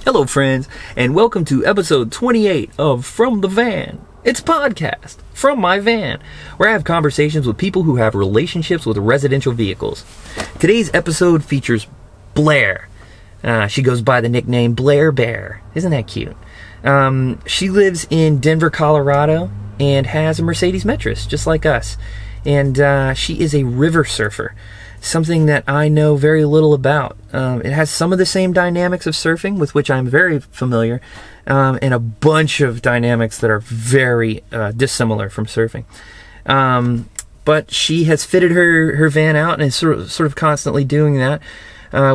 Hello, friends, and welcome to episode 28 of From the Van. It's a podcast from my van, where I have conversations with people who have relationships with residential vehicles. Today's episode features Blair. She goes by the nickname Blair Bear. Isn't that cute? She lives in Denver, Colorado, and has a Mercedes Metris, just like us. And she is a river surfer. Something that I know very little about. It has some of the same dynamics of surfing, with which I'm very familiar, and a bunch of dynamics that are very dissimilar from surfing. But she has fitted her van out and is sort of constantly doing that.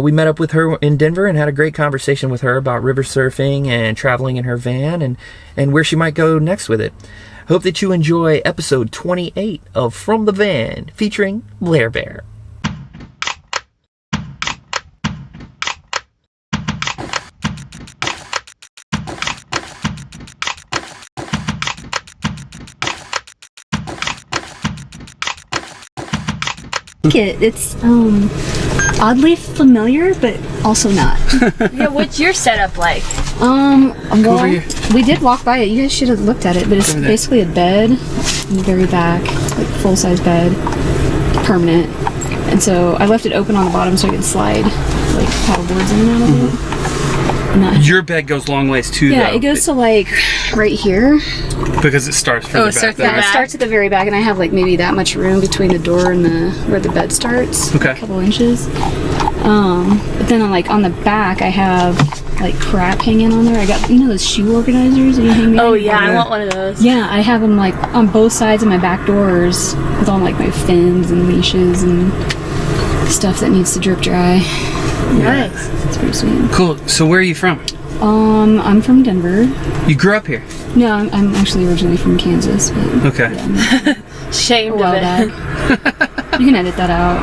We met up with her in Denver and had a great conversation with her about river surfing and traveling in her van and where she might go next with it. Hope that you enjoy episode 28 of From the Van, featuring Blair Bear. It's oddly familiar, but also not. Yeah, what's your setup like? Well, we did walk by it. You guys should have looked at it, but it's basically a bed in the very back, like full-size bed, permanent. And so I left it open on the bottom so I could slide like paddle boards in and out of it. Your bed goes long ways too, though. Yeah, it goes to like right here. Because it starts further back. Yeah, it starts at the very back, and I have like maybe that much room between the door and where the bed starts. Okay. A couple inches. But then on the back, I have like crap hanging on there. I got those shoe organizers that you hang there. Oh yeah, I want one of those. Yeah, I have them like on both sides of my back doors with all like my fins and leashes and stuff that needs to drip dry. Nice. It's pretty sweet. Cool. So where are you from? I'm from Denver. You grew up here? No, I'm actually originally from Kansas. But okay. Yeah, Shamed of it. You can edit that out.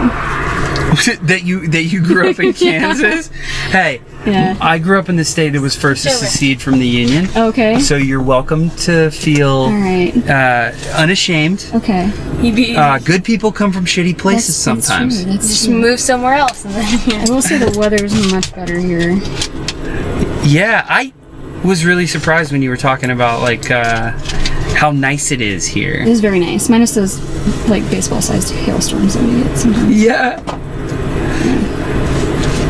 that you grew up in Kansas? Hey, yeah. I grew up in the state that was first to secede from the Union. Okay. So you're welcome to feel all right. Unashamed. Okay. Good people come from shitty places sometimes. Just move somewhere else. And then, I will say the weather's much better here. Yeah, I was really surprised when you were talking about like how nice it is here. It is very nice, minus those like baseball-sized hailstorms that we get sometimes. Yeah.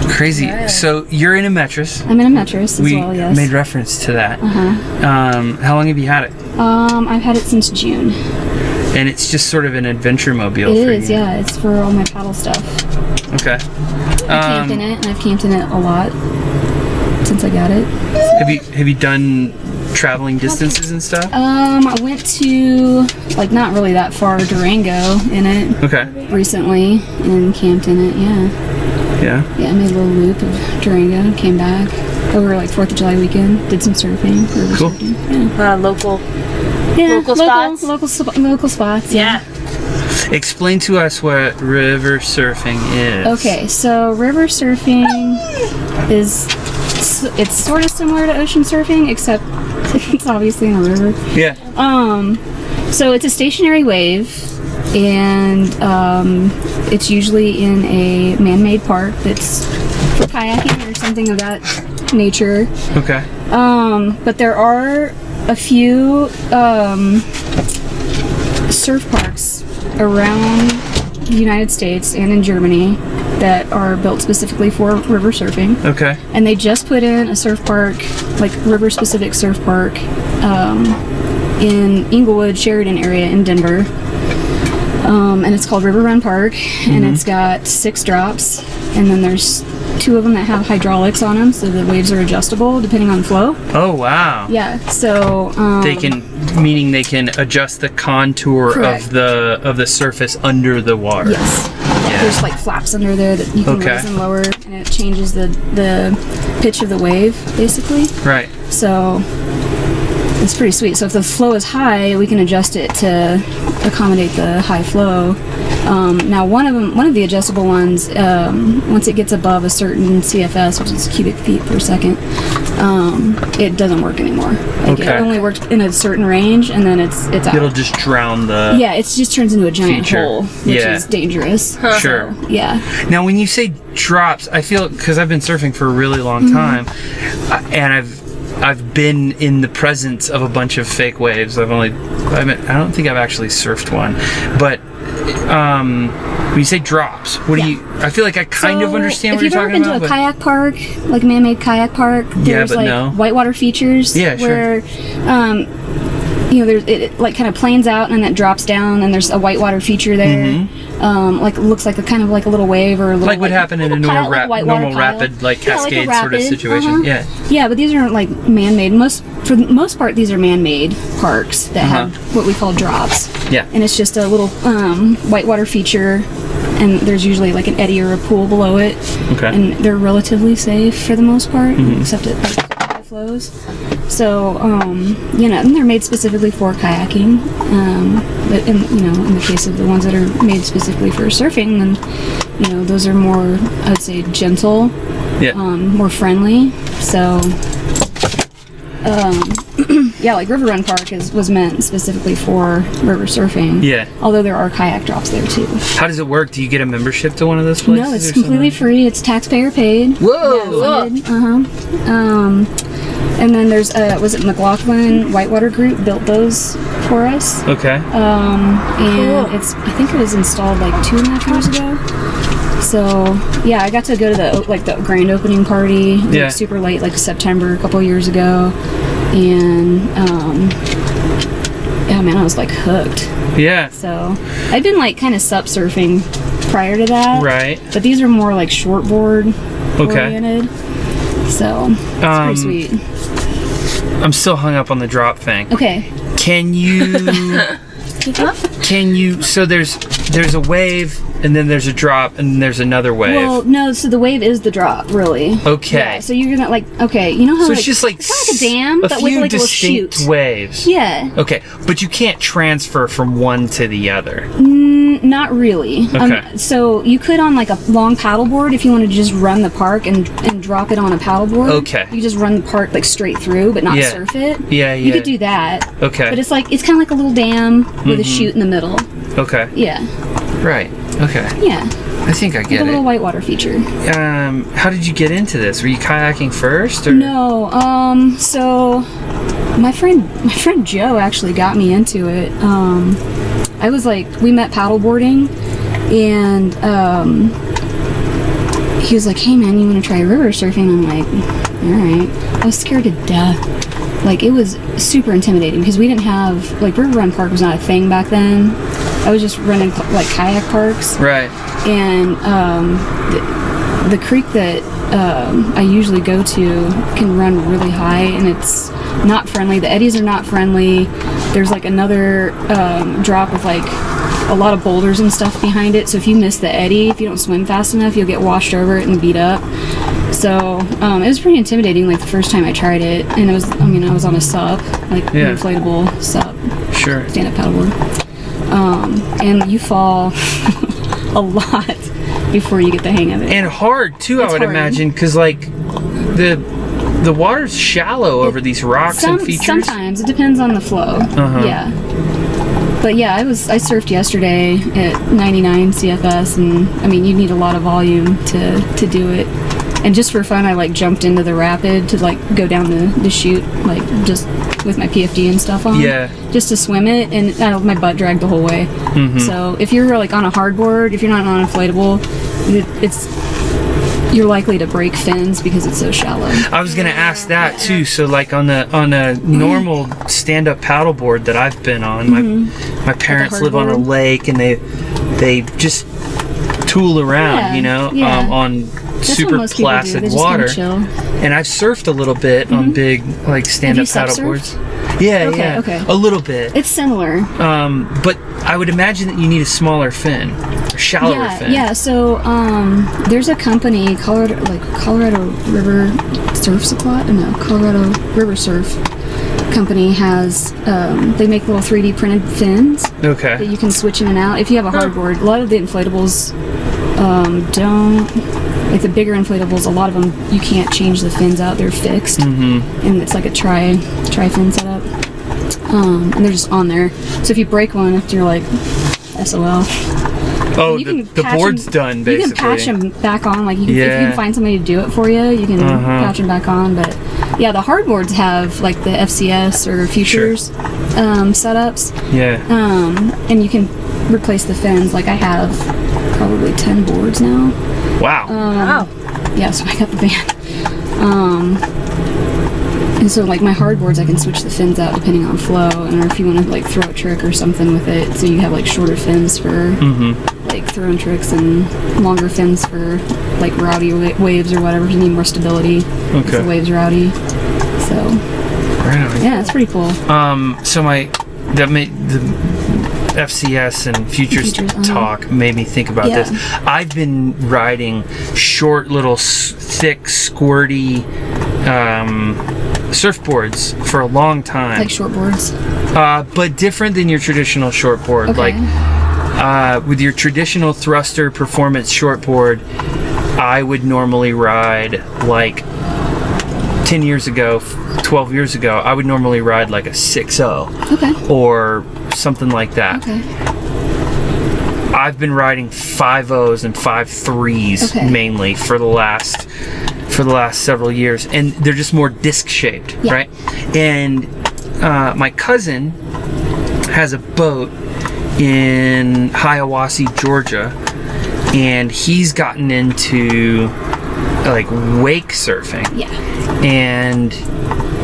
Crazy. Yeah. So you're in a Metris. I'm in a Metris as well. Yes. We made reference to that. How long have you had it? I've had it since June. And it's just sort of an adventure mobile. It is, yeah. It's for all my paddle stuff. Okay. I camped in it, and I've camped in it a lot since I got it. Have you done traveling distances and stuff? I went to like not really that far, Durango in it. Okay. Recently and camped in it. Yeah, I made a little loop of Durango, came back over like 4th of July weekend, did some surfing. Cool. Surfing. Yeah. Local spots. Yeah. Explain to us what river surfing is. Okay, so river surfing it's sort of similar to ocean surfing, except it's obviously in a river. Yeah. So it's a stationary wave, and it's usually in a man-made park that's for kayaking or something of that nature. Okay. But there are a few surf parks around the United States and in Germany that are built specifically for river surfing. Okay. And they just put in a surf park, like river-specific surf park, in Inglewood, Sheridan area in Denver. And it's called River Run Park, and it's got 6 drops, and then there's 2 of them that have hydraulics on them, so the waves are adjustable depending on flow. Oh wow! Yeah, so they can adjust the contour of the surface under the water. Yes. Yeah. There's like flaps under there that you can raise and lower, and it changes the pitch of the wave, basically. Right. So it's pretty sweet. So if the flow is high, we can adjust it to accommodate the high flow. Now one of the adjustable ones, once it gets above a certain CFS, which is cubic feet per second, it doesn't work anymore. Like it only works in a certain range, and then it's out. It'll just drown the it just turns into a giant hole, which is dangerous. Sure. So, yeah. Now, when you say drops, I feel, because I've been surfing for a really long time, and I've been in the presence of a bunch of fake waves. I don't think I've actually surfed one, but when you say drops, what do you? I feel like I kind of understand what you're talking about. If you've ever been to a kayak park, like a man-made kayak park, there's whitewater features where it like kind of planes out and then it drops down, and there's a whitewater feature there. Like it looks like a little wave or a little, like what happened in a normal rapid like cascade sort of situation. Yeah, but these aren't like man-made. For the most part, these are man-made parks that have what we call drops. Yeah, and it's just a little whitewater feature, and there's usually like an eddy or a pool below it. Okay, and they're relatively safe for the most part, except at like high flows. So, and they're made specifically for kayaking. But in the case of the ones that are made specifically for surfing, then, those are more, I would say, gentle, more friendly. So, like River Run Park was meant specifically for river surfing. Yeah. Although there are kayak drops there too. How does it work? Do you get a membership to one of those places? No, it's completely free. It's taxpayer paid. Whoa! And then there's was it McLaughlin Whitewater Group built those for us. Okay. And I think it was installed like 2.5 years ago. So yeah, I got to go to the grand opening party like super late, like September a couple years ago, and I was like hooked. Yeah. So I'd been like kind of sup surfing prior to that. Right. But these are more like shortboard oriented. So it's pretty sweet. I'm still hung up on the drop thing. Okay. Can you so there's a wave, and then there's a drop, and then there's another wave. Well, no, so the wave is the drop, really. Okay. Yeah, so you're gonna you know how so it's just like it's like a dam, but with like a little chute. Waves. Yeah. Okay, but you can't transfer from one to the other. Not really. Okay. So you could on like a long paddleboard if you want to just run the park and drop it on a paddleboard. Okay. You just run the park like straight through, but not surf it. Yeah, yeah. You could do that. Okay. But it's kind of like a little dam with a chute in the middle. Okay. Yeah. Right. Okay. Yeah. I think I get it. A little whitewater feature. How did you get into this? Were you kayaking first, or? No. So my friend Joe actually got me into it. I was like, we met paddleboarding, and he was like, hey man, you want to try river surfing? I'm like, alright. I was scared to death. Like, it was super intimidating because we didn't have, like, River Run Park was not a thing back then. I was just running like kayak parks. Right. And the creek that I usually go to can run really high, and it's not friendly. The eddies are not friendly. There's like another drop with like a lot of boulders and stuff behind it. So if you miss the eddy, if you don't swim fast enough, you'll get washed over it and beat up. So it was pretty intimidating like the first time I tried it, and I was on a sup, like an inflatable sup. Sure. Stand-up paddleboard. And you fall a lot before you get the hang of it. And hard too, I would imagine, because like the water's shallow over these rocks and features. Sometimes it depends on the flow. Yeah. But yeah, I surfed yesterday at 99 CFS, and you need a lot of volume to do it. And just for fun, I like jumped into the rapid to like go down the chute, like just with my PFD and stuff on. Yeah. Just to swim it, and my butt dragged the whole way. Mm-hmm. So if you're like on a hardboard, if you're not on an inflatable, you're likely to break fins because it's so shallow. I was gonna ask that too. So like on a normal stand-up paddleboard that I've been on, my parents live on a lake, and they just tool around, on That's super placid water. And I've surfed a little bit on big like stand-up paddleboards. Yeah, okay. A little bit. It's similar. But I would imagine that you need a smaller fin, or shallower fin. Yeah. So there's a company, Colorado River Surf Supply. No, Colorado River Surf. company has, they make little 3D printed fins Okay. that you can switch in and out. If you have a hardboard, a lot of the inflatables don't, like the bigger inflatables, a lot of them you can't change the fins out, they're fixed. And it's like a tri-fin setup. And they're just on there. So if you break one, you're like, SOL. Oh, You the board's done, basically. You can patch them back on. Like, if you can find somebody to do it for you, you can patch them back on. But yeah, the hardboards have like the FCS or Futures setups. Yeah. And you can replace the fins. Like, I have probably 10 boards now. Wow. Wow. Yeah, so I got the van. And so, like, my hardboards, I can switch the fins out depending on flow, and or if you want to like throw a trick or something with it, so you have like shorter fins for like throwing tricks and longer fins for like rowdy waves or whatever. If you need more stability, if the wave's rowdy. So Right. yeah, it's pretty cool. So the FCS and Futures talk made me think about this. I've been riding short, little, thick, squirty surfboards for a long time. Like shortboards. But different than your traditional shortboard. Okay. Like with your traditional thruster performance shortboard, I would normally ride like 10 years ago, 12 years ago, I would normally ride like a 6.0. Okay. Or something like that. Okay. I've been riding 5.0s and 5.3s mainly for the last several years, and they're just more disc shaped, right? And my cousin has a boat in Hiawassee, Georgia, and he's gotten into like wake surfing. Yeah. And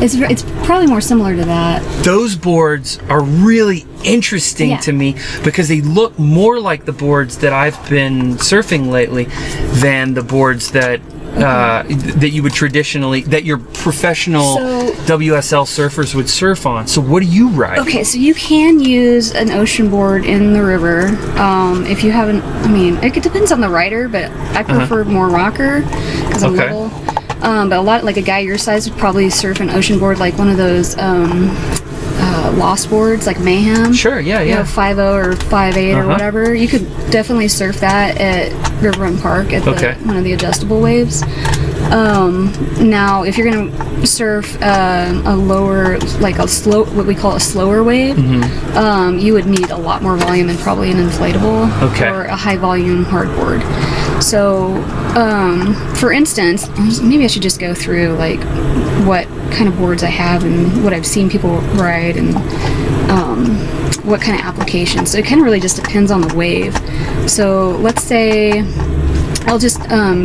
it's probably more similar to that. Those boards are really interesting to me because they look more like the boards that I've been surfing lately than the boards that that you would traditionally, that your professional WSL surfers would surf on. So what do you ride? Okay, so you can use an ocean board in the river. If you haven't, I mean, it depends on the rider, but I prefer more rocker because I'm little. But a lot, like a guy your size would probably surf an ocean board, like one of those lost boards, like Mayhem. Sure, yeah. You know, 5.0 or 5.8 or whatever. You could definitely surf that at River Run Park at one of the adjustable waves. Now, if you're gonna surf a lower, like a slow, what we call a slower wave, you would need a lot more volume and probably an inflatable or a high volume hardboard. So, for instance, maybe I should just go through like what kind of boards I have and what I've seen people ride and what kind of applications. So it kind of really just depends on the wave. So let's say I'll just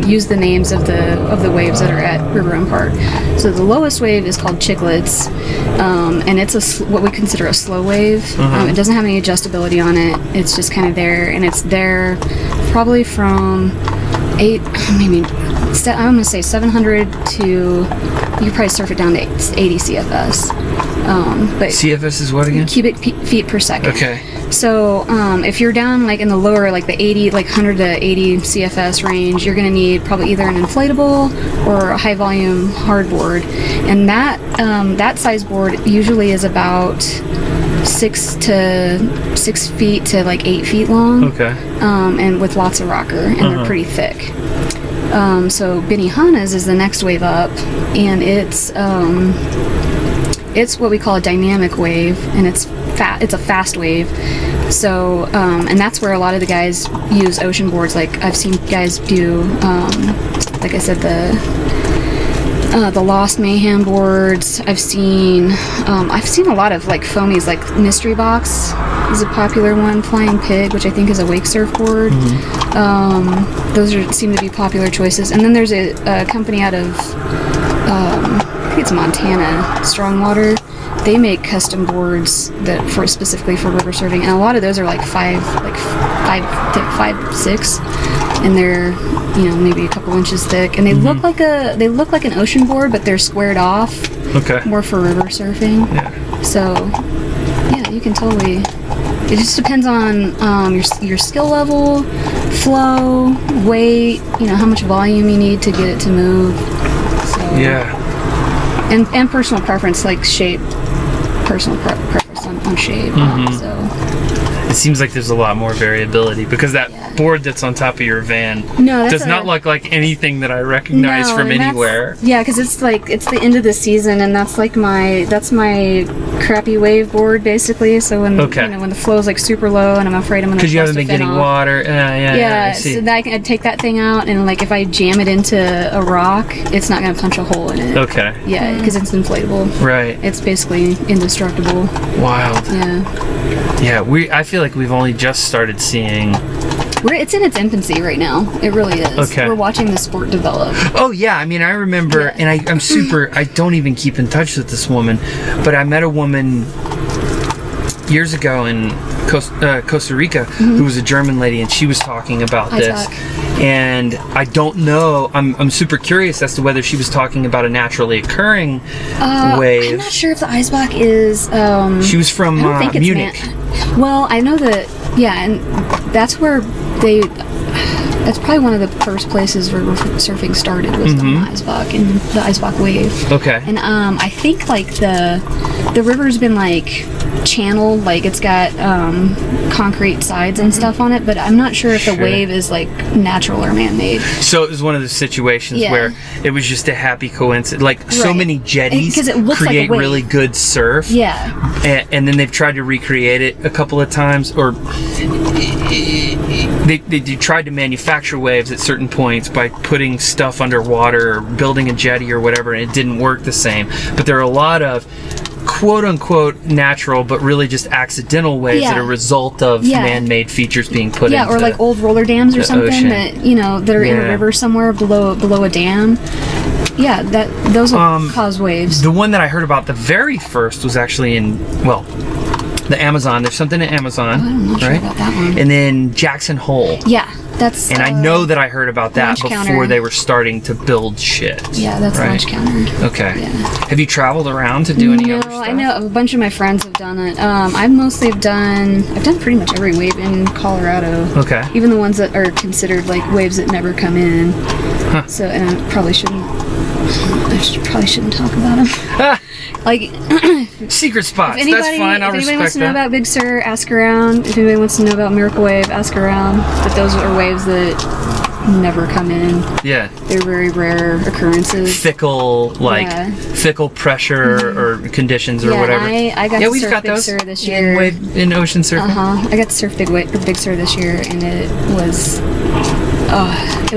use the names of the waves that are at River Run Park. So the lowest wave is called Chicklets, and it's what we consider a slow wave. It doesn't have any adjustability on it. It's just kind of there, and it's there probably from I'm gonna say 700 to, you could probably surf it down to 80 CFS. But CFS is what again? Cubic feet per second. Okay. So if you're down like in the lower, like the 80, like 100 to 80 CFS range, you're gonna need probably either an inflatable or a high volume hardboard, and that size board usually is about 6 feet to like 8 feet long. Okay. And with lots of rocker, and they're pretty thick. So Benihana's is the next wave up, and it's what we call a dynamic wave, and it's a fast wave. So and that's where a lot of the guys use ocean boards. Like I've seen guys do, like I said, the Lost Mayhem boards. I've seen a lot of like foamies, like Mystery Box is a popular one. Flying Pig, which I think is a wake surfboard. Those seem to be popular choices. And then there's a company out of I think it's Montana, Strongwater. They make custom boards that specifically for river surfing, and a lot of those are like 5'6", and they're maybe a couple inches thick, and they look like an ocean board, but they're squared off. Okay. More for river surfing. Yeah. So yeah, you can totally. It just depends on your skill level, flow, weight. How much volume you need to get it to move. So, yeah. And personal preference, like shape. personal preference on shape. So It seems like there's a lot more variability because that board that's on top of your van does not look like anything that I recognize from anywhere. Yeah, because it's the end of the season, and that's my crappy wave board basically. So when when the flow is like super low, and I'm afraid I'm gonna because you haven't been getting water. I see. So that I'd take that thing out, and like if I jam it into a rock, it's not gonna punch a hole in it. Okay. Yeah, because it's inflatable. Right. It's basically indestructible. Wild. Yeah. Yeah, I feel like we've only just started seeing. It's in its infancy right now. It really is. Okay. We're watching the sport develop. Oh yeah, I mean I remember, and I'm super. I don't even keep in touch with this woman, but I met a woman years ago in Costa Rica who was a German lady, and she was talking about this. And I don't know. I'm super curious as to whether she was talking about a naturally occurring wave. I'm not sure if the Eisbach is. She was from I don't think it's Munich. Well, I know that. Yeah, and that's where they. That's probably one of the first places where surfing started was on the Eisbach and the Eisbach wave. Okay. And I think like the river's been like channeled, like it's got concrete sides and stuff on it, but I'm not sure if the wave is like natural or man-made. So it was one of those situations where it was just a happy coincidence. Like so many jetties create like really good surf. Yeah. And then they've tried to recreate it a couple of times, or they tried to manufacture waves at certain points by putting stuff underwater or building a jetty or whatever, and it didn't work the same. But there are a lot of quote-unquote natural but really just accidental waves that are a result of man-made features being put into or like old roller dams or something ocean. that are in a river somewhere below a dam. Yeah, those will cause waves. The one that I heard about the very first was actually in the Amazon. There's something in Amazon, I'm not sure about that one. And then Jackson Hole. Yeah, that's. And I know that I heard about that before counter. they were starting to build shit. Yeah, that's launch counter. Okay. Yeah. Have you traveled around to do any other stuff? I know a bunch of my friends have done it. I've done pretty much every wave in Colorado. Okay. Even the ones that are considered like waves that never come in. Huh. So, and I probably shouldn't talk about them. Like secret spots. Anybody, that's fine. I'll respect that. If anybody wants to know about Big Sur, ask around. If anybody wants to know about Miracle Wave, ask around. But those are waves that never come in. Yeah. They're very rare occurrences. Fickle pressure or conditions or whatever. I got to surf Big Sur this year. In ocean surfing. I got to surf Big Sur this year, and it was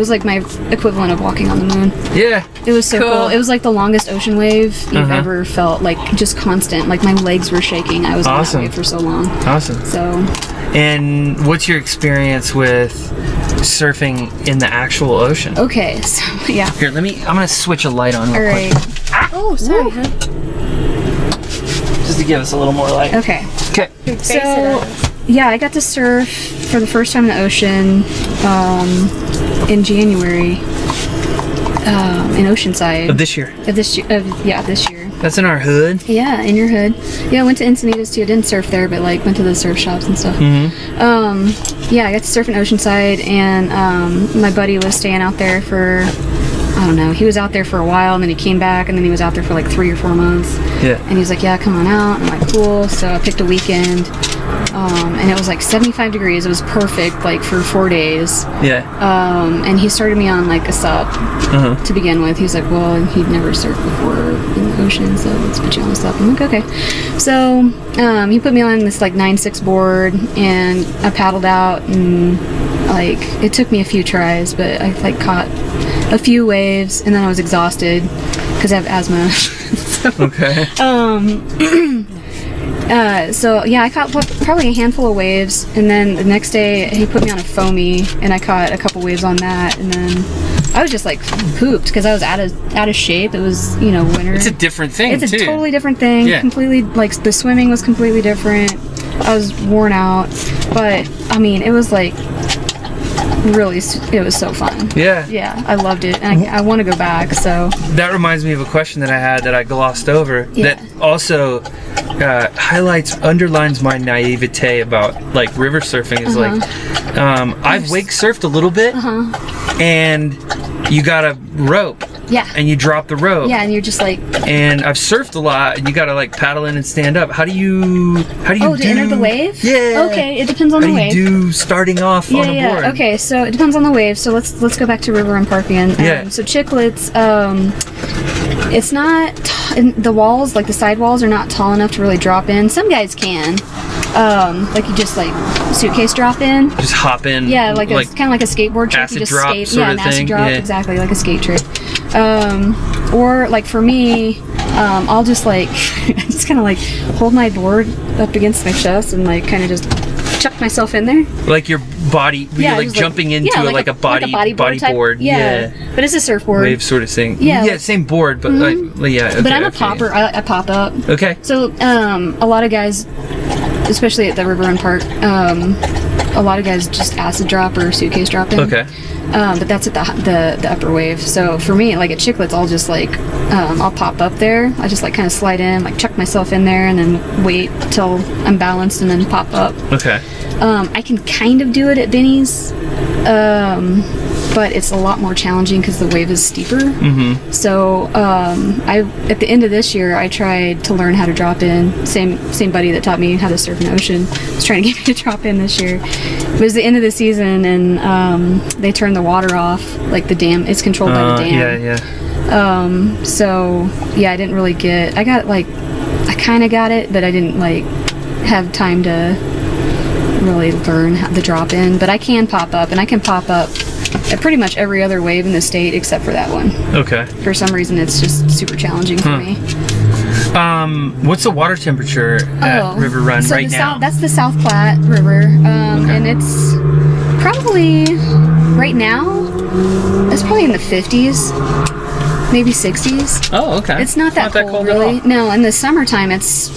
like my equivalent of walking on the moon. Yeah. It was so cool. It was like the longest ocean wave you've ever felt, like just constant. Like my legs were shaking. I was on that wave for so long. Awesome. So. And what's your experience with surfing in the actual ocean? Okay, so yeah. Here, I'm gonna switch a light on real quick. Oh, sorry. Just to give us a little more light. Okay. Okay. So, yeah, I got to surf for the first time in the ocean in January in Oceanside. Of this year? This year. That's in our hood? Yeah, in your hood. Yeah, I went to Encinitas too. I didn't surf there, but like went to the surf shops and stuff. Yeah, I got to surf in Oceanside, and my buddy was staying out there for, I don't know, he was out there for a while, and then he came back, and then he was out there for like 3 or 4 months. Yeah. And he was like, yeah, come on out. I'm like, cool. So I picked a weekend. And it was like 75 degrees. It was perfect, like for 4 days. Yeah. And he started me on like a sup to begin with. He's like, well, he'd never surfed before in the ocean, so let's put you on a sup. I'm like, okay. So he put me on this like 9.6 board, and I paddled out, and like it took me a few tries, but I like caught a few waves, and then I was exhausted because I have asthma. So, okay. So yeah, I caught probably a handful of waves, and then the next day he put me on a foamy, and I caught a couple waves on that, and then I was just like pooped because I was out of shape. It was winter. It's a different thing. It's a totally different thing. Yeah. Completely, like the swimming was completely different. I was worn out, but I mean it was like really, it was so fun. Yeah, I loved it, and I want to go back. So that reminds me of a question that I had that I glossed over. That also underlines my naivete about like river surfing. Is like I've wake surfed a little bit, and you got a rope. Yeah. and you drop the rope. Yeah, and you're just like... And I've surfed a lot, and you gotta like paddle in and stand up. How do you to enter the wave? Yeah. Okay, it depends on the wave. How do you do starting off on a board? Okay, so it depends on the wave. So let's go back to River Run Park again. So Chiclets, it's not the walls, like the side walls, are not tall enough to really drop in. Some guys can, like you just like suitcase drop in. Just hop in. Yeah, like it's kind of like a skateboard trick. Acid You just drop skate. sort Yeah, of an acid thing. drop, Yeah. exactly like a skate trick. Or like for me, I'll just like just kind of like hold my board up against my chest and like kind of just chuck myself in there. Like your body, you're like just jumping into like a bodyboard. type. Yeah. But it's a surfboard. Wave sort of thing. Yeah. Yeah, same board, but like, yeah. Okay, But I'm a popper. I pop up. Okay. So a lot of guys, especially at the River Run Park, a lot of guys just acid drop or suitcase drop in. Okay. But that's at the upper wave. So for me, like at Chiclets, I'll just like I'll pop up there. I just like kind of slide in, like chuck myself in there, and then wait till I'm balanced, and then pop up. Okay. I can kind of do it at Benny's, but it's a lot more challenging because the wave is steeper. Mm-hmm. So at the end of this year, I tried to learn how to drop in. Same buddy that taught me how to surf in the ocean was trying to get me to drop in this year. It was the end of the season, and they turned the water off. Like the dam, it's controlled by the dam. Yeah. So yeah, I didn't really get. I kind of got it, but I didn't like have time to really learn the drop in. But I can pop up, and I can pop up at pretty much every other wave in the state except for that one. Okay. For some reason, it's just super challenging for me. What's the water temperature at River Run right now? That's the South Platte River, and it's probably right now. It's probably in the 50s. Maybe 60s. Oh, okay. It's not that cold really. No, in the summertime, it's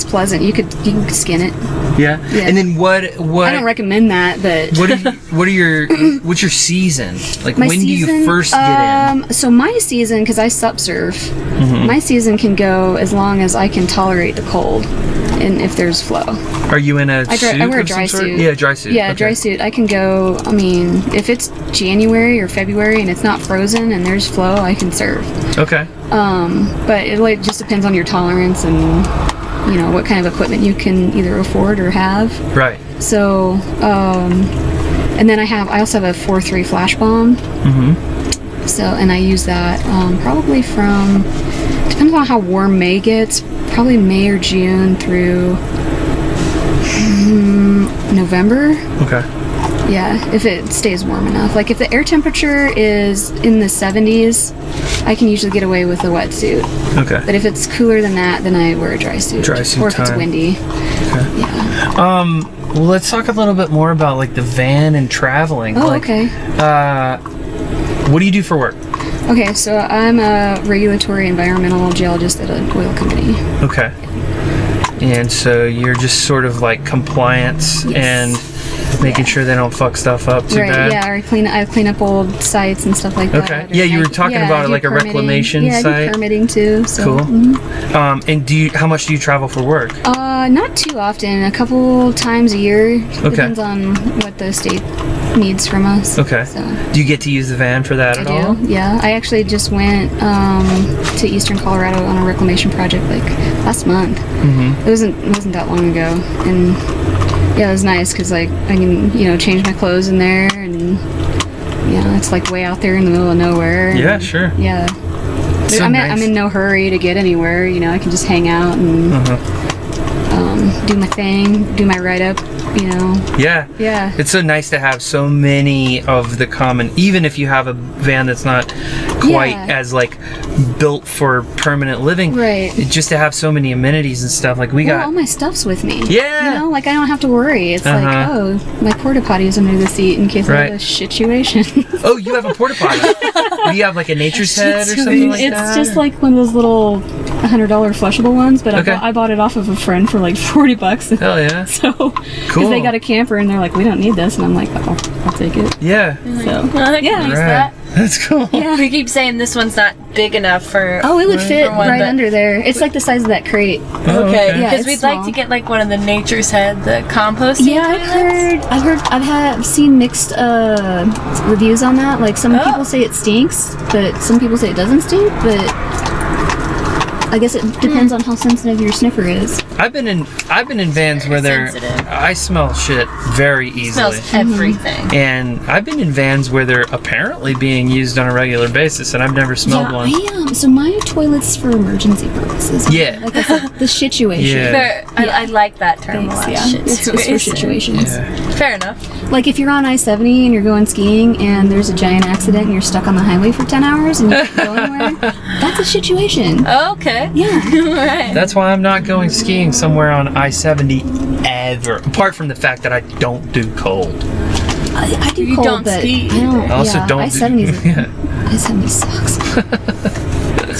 pleasant. You can skin it. Yeah. And then what? I don't recommend that, but what's your season? Like my when season, do you first get in? So my season, because I sup surf, my season can go as long as I can tolerate the cold, and if there's flow. Are you in a suit? I wear a of dry some sort? suit. Yeah, dry suit. Yeah, okay. dry suit. I can go. I mean, if it's January or February and it's not frozen and there's flow, I can surf. Okay. But it like just depends on your tolerance and what kind of equipment you can either afford or have. Right. So, and then I also have a 4.3 flash bomb. Mm-hmm. So, and I use that probably from, depends on how warm May gets, probably May or June through November. Okay. Yeah, if it stays warm enough. Like if the air temperature is in the 70s, I can usually get away with a wetsuit. Okay. But if it's cooler than that, then I wear a dry suit. Dry suit or if it's windy. Okay. Yeah. Well, let's talk a little bit more about like the van and traveling. Oh, okay. What do you do for work? Okay, so I'm a regulatory environmental geologist at an oil company. Okay. And so you're just sort of like compliance and making sure they don't fuck stuff up too bad. Yeah, I clean up old sites and stuff like that. Okay. Yeah, you were talking about like a reclamation site. I do permitting too. So. Cool. Mm-hmm. And how much do you travel for work? Not too often. A couple times a year. Depends on what the state needs from us. Okay. So. Do you get to use the van for that at all? I do. Yeah. I actually just went to Eastern Colorado on a reclamation project like last month. Mm-hmm. It wasn't that long ago, and yeah, it was nice because like I can change my clothes in there, and it's like way out there in the middle of nowhere. Yeah, sure. Yeah. So I'm nice. in no hurry to get anywhere. I can just hang out and do my thing, do my write up. Yeah. Yeah. It's so nice to have so many of the common, even if you have a van that's not quite as like built for permanent living. Right. Just to have so many amenities and stuff. Like we got all my stuff's with me. Yeah. Like I don't have to worry. It's like, my porta potty is under the seat in case I have a situation. Oh, you have a porta potty. Do you have like a nature's head or something like that? It's just like one of those little $100 flushable ones, but Okay. I bought it off of a friend for like $40. Hell yeah. So, Cool. because they got a camper and they're like, we don't need this, and I'm like, I'll take it. Yeah. So, I yeah. can use Right. that. That's cool. Yeah. We keep saying this one's not big enough for. Oh, it would fit for one, right but- under there. It's like the size of that crate. Oh, Okay, Yeah, because it's we'd small. like to get like one of the Nature's Head, the composting. Yeah, I've seen mixed reviews on that. Like some people say it stinks, but some people say it doesn't stink. But I guess it depends on how sensitive your sniffer is. I've been in vans where sensitive. I smell shit very easily. Smells everything. And I've been in vans where they're apparently being used on a regular basis, and I've never smelled one. So my toilet's for emergency purposes. Yeah. Like I said, the situation. Yeah. Fair, I like that term a Thanks, lot. yeah. It's for situations. Yeah. Fair enough. Like if you're on I-70 and you're going skiing and there's a giant accident and you're stuck on the highway for 10 hours and you can't go anywhere, that's a situation. Okay. Yeah. Right. That's why I'm not going skiing somewhere on I-70 ever. Apart from the fact that I don't do cold. I do You cold, don't but ski. I don't. I also yeah, don't I-70 do. Yeah. I-70 sucks.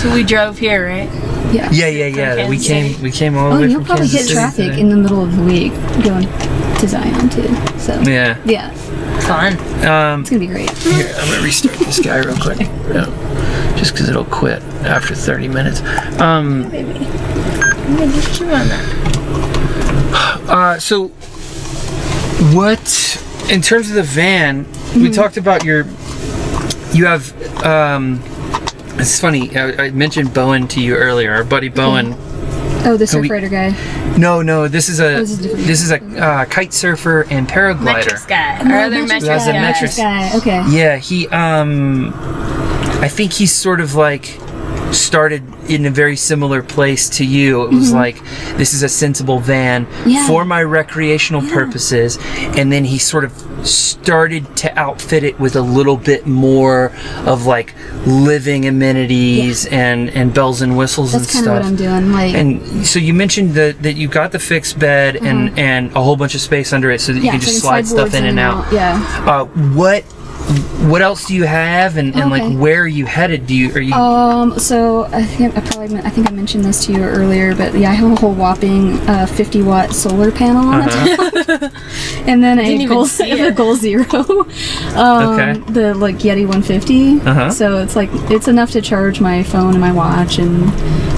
So we drove here, right? Yeah. Yeah. We Kansas came all the Oh, way you'll from probably Kansas hit City traffic today. in the middle of the week going to Zion too. So Yeah. yeah, Fun. it's gonna be great. Here, I'm gonna restart this guy real quick. Yeah. Just because it'll quit after 30 minutes. Maybe. Just chew on that. So, what, in terms of the van, we talked about you have, it's funny, I mentioned Bowen to you earlier, our buddy Bowen. Oh, the surf we- rider guy. No, this is this is different. a kite surfer and paraglider. Metris guy. Our other Metris Metris Has a guy. Metris. guy. Okay. Yeah, he, I think he's sort of like started in a very similar place to you. It was like, this is a sensible van Yeah. for my recreational purposes, and then he sort of started to outfit it with a little bit more of like living amenities and bells and whistles That's and kind of stuff. what I'm doing. Like, And so you mentioned that you got the fixed bed and a whole bunch of space under it so that you can so just I slide stuff boards in and out. Yeah. What else do you have, and like Okay. where are you headed? Are you So I think I mentioned this to you earlier, but yeah, I have a whole whopping 50-watt solar panel on the top, and then Didn't even see the it. Goal Zero, Okay. the like Yeti 150. Uh-huh. So it's enough to charge my phone and my watch and